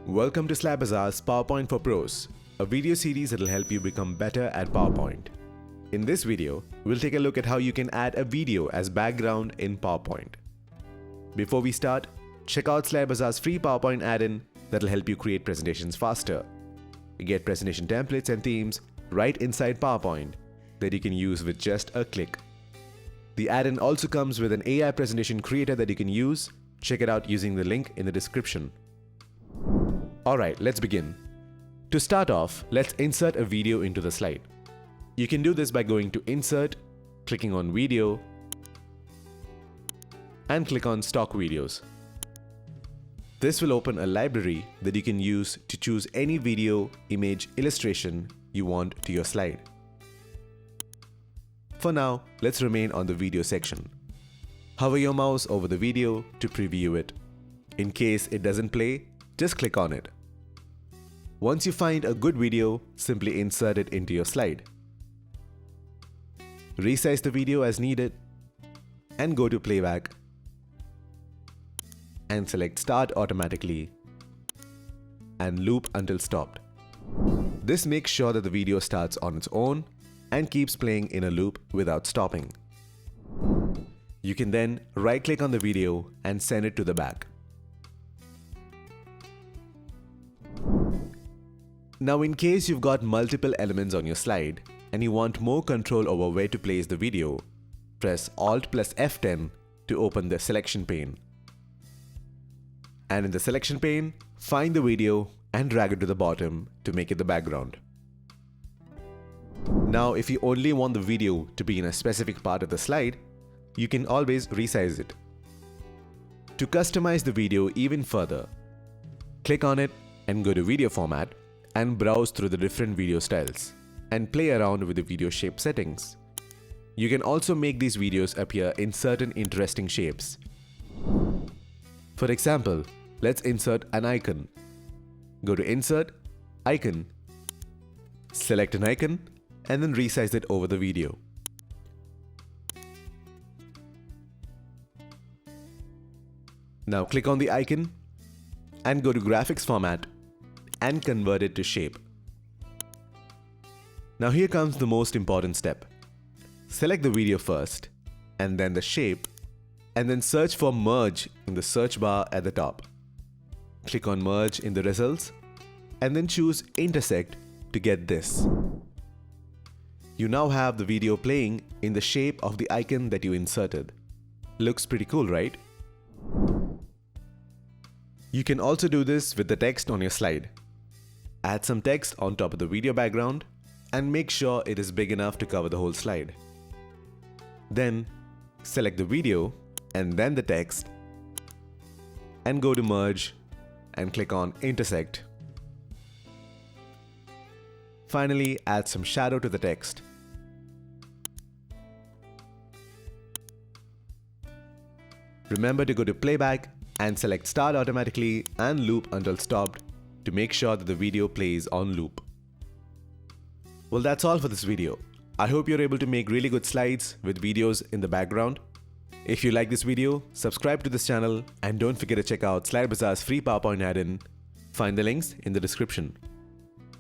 Welcome to Slab Bazaar's PowerPoint for Pros, a video series that will help you become better at PowerPoint. In this video, we'll take a look at how you can add a video as background in PowerPoint. Before we start, check out Slab Bazaar's free PowerPoint add-in that will help you create presentations faster. You get presentation templates and themes right inside PowerPoint that you can use with just a click. The add-in also comes with an AI presentation creator that you can use. Check it out using the link in the description. Alright, let's begin. To start off, let's insert a video into the slide. You can do this by going to Insert, clicking on Video, and click on Stock Videos. This will open a library that you can use to choose any video, image, illustration you want to your slide. For now, let's remain on the video section. Hover your mouse over the video to preview it. In case it doesn't play, just click on it. Once you find a good video, simply insert it into your slide. Resize the video as needed and go to Playback and select Start Automatically and loop until stopped. This makes sure that the video starts on its own and keeps playing in a loop without stopping. You can then right-click on the video and send it to the back. Now, in case you've got multiple elements on your slide and you want more control over where to place the video, press Alt plus F10 to open the selection pane. And in the selection pane, find the video and drag it to the bottom to make it the background. Now, if you only want the video to be in a specific part of the slide, you can always resize it. To customize the video even further, click on it and go to Video Format and browse through the different video styles and play around with the video shape settings. You can also make these videos appear in certain interesting shapes. For example, let's insert an icon. Go to Insert, Icon, select an icon, and then resize it over the video. Now click on the icon and go to Graphics Format and convert it to shape. Now here comes the most important step. Select the video first and then the shape, and then search for Merge in the search bar at the top. Click on Merge in the results and then choose Intersect to get this. You now have the video playing in the shape of the icon that you inserted. Looks pretty cool, right? You can also do this with the text on your slide. Add some text on top of the video background and make sure it is big enough to cover the whole slide. Then select the video and then the text and go to Merge and click on Intersect. Finally, add some shadow to the text. Remember to go to Playback and select Start Automatically and Loop until stopped to make sure that the video plays on loop. Well, that's all for this video. I hope you're able to make really good slides with videos in the background. If you like this video, subscribe to this channel and don't forget to check out Slab Bazaar's free PowerPoint add-in. Find the links in the description.